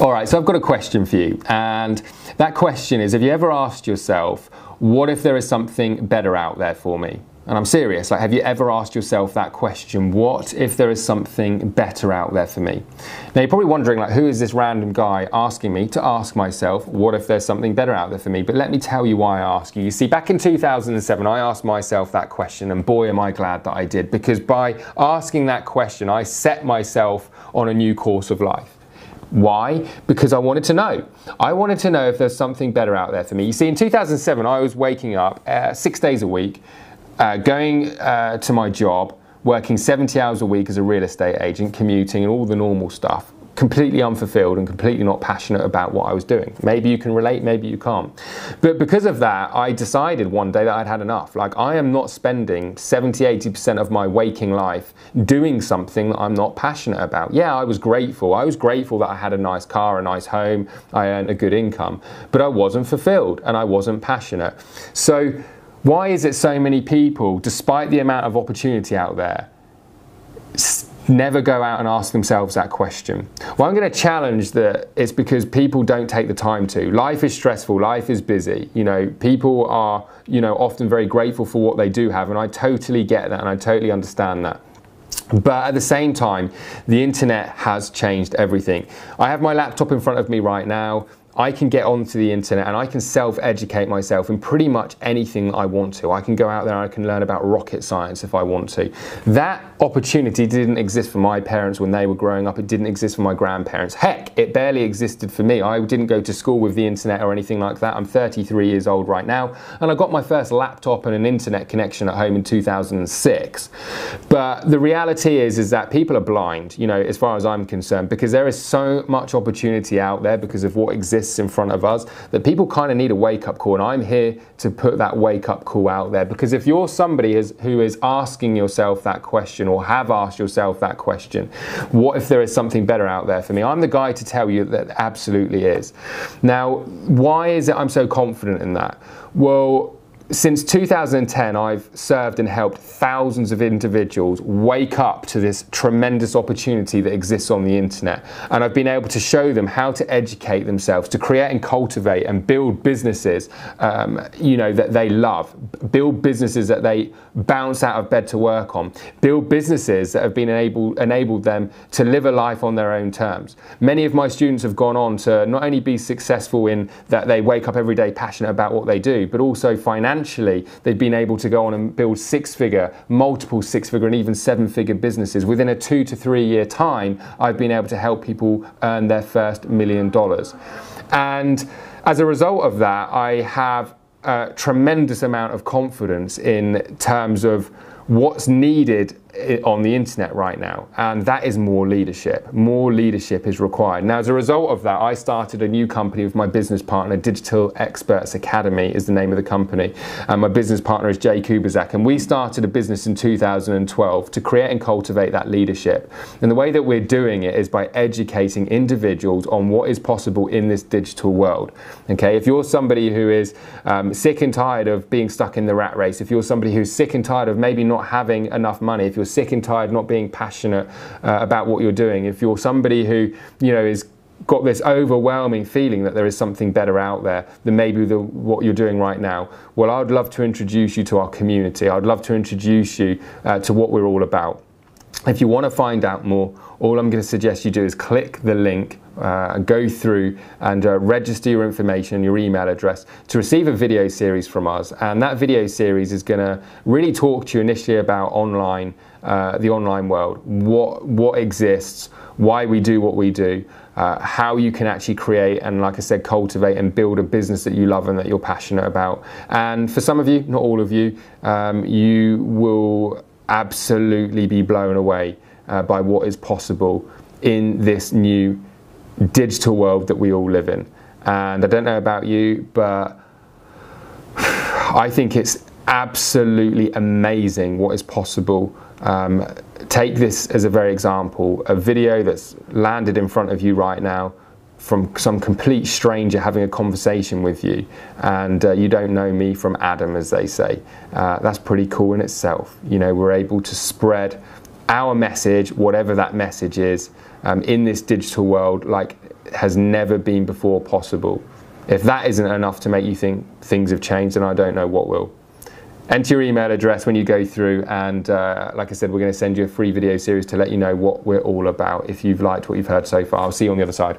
All right, so I've got a question for you, and that question is, have you ever asked yourself, what if there is something better out there for me? And I'm serious, like, have you ever asked yourself that question? What if there is something better out there for me? Now you're probably wondering, like, who is this random guy asking me to ask myself, what if there's something better out there for me? But let me tell you why I ask you. You see, back in 2007, I asked myself that question, and boy, am I glad that I did, because by asking that question, I set myself on a new course of life. Why? Because I wanted to know. I wanted to know if there's something better out there for me. You see, in 2007, I was waking up 6 days a week, going to my job, working 70 hours a week as a real estate agent, commuting and all the normal stuff, completely unfulfilled and completely not passionate about what I was doing. Maybe you can relate, maybe you can't. But because of that, I decided one day that I'd had enough. Like, I am not spending 70–80% of my waking life doing something that I'm not passionate about. Yeah, I was grateful. I was grateful that I had a nice car, a nice home, I earned a good income, but I wasn't fulfilled and I wasn't passionate. So why is it so many people, despite the amount of opportunity out there, never go out and ask themselves that question? Well, I'm going to challenge that it's because people don't take the time to. Life is stressful, life is busy. You know, people are, often very grateful for what they do have, and I totally get that and I totally understand that. But at the same time, the internet has changed everything. I have my laptop in front of me right now. I can get onto the internet and I can self-educate myself in pretty much anything I want to. I can go out there and I can learn about rocket science if I want to. That opportunity didn't exist for my parents when they were growing up. It didn't exist for my grandparents. Heck, it barely existed for me. I didn't go to school with the internet or anything like that. I'm 33 years old right now, and I got my first laptop and an internet connection at home in 2006. But the reality is that people are blind, as far as I'm concerned, because there is so much opportunity out there because of what exists in front of us, that people kind of need a wake-up call, and I'm here to put that wake-up call out there. Because if you're somebody who is asking yourself that question, or have asked yourself that question, what if there is something better out there for me? I'm the guy to tell you that absolutely is. Now, why is it I'm so confident in that? Well, since 2010, I've served and helped thousands of individuals wake up to this tremendous opportunity that exists on the internet. And I've been able to show them how to educate themselves, to create and cultivate and build businesses, that they love, build businesses that they bounce out of bed to work on, build businesses that have been enabled them to live a life on their own terms. Many of my students have gone on to not only be successful in that they wake up every day passionate about what they do, but also financially, they've been able to go on and build six-figure, multiple six-figure and even seven-figure businesses. Within a 2 to 3 year time, I've been able to help people earn their first $1 million. And as a result of that, I have a tremendous amount of confidence in terms of what's needed on the internet right now, and that is more leadership. More leadership is required. Now, as a result of that, I started a new company with my business partner. Digital Experts Academy is the name of the company, and my business partner is Jay Kubizak, and we started a business in 2012 to create and cultivate that leadership. And the way that we're doing it is by educating individuals on what is possible in this digital world. Okay, if you're somebody who is sick and tired of being stuck in the rat race, if you're somebody who's sick and tired of maybe not having enough money, if you're sick and tired of not being passionate about what you're doing, if you're somebody who is got this overwhelming feeling that there is something better out there than maybe what you're doing right now, well, I'd love to introduce you to our community. I'd love to introduce you to what we're all about. If you want to find out more, all I'm going to suggest you do is click the link, go through and register your information, your email address, to receive a video series from us. And that video series is going to really talk to you initially about the online world, what exists, why we do what we do, how you can actually create and, like I said, cultivate and build a business that you love and that you're passionate about. And for some of you, not all of you, you will absolutely be blown away by what is possible in this new digital world that we all live in. And I don't know about you, but I think it's absolutely amazing what is possible. Take this as a very example, a video that's landed in front of you right now from some complete stranger having a conversation with you, and you don't know me from Adam, as they say. That's pretty cool in itself. We're able to spread our message, whatever that message is, in this digital world, like has never been before possible. If that isn't enough to make you think things have changed, then I don't know what will. Enter your email address when you go through, and like I said, we're going to send you a free video series to let you know what we're all about if you've liked what you've heard so far. I'll see you on the other side.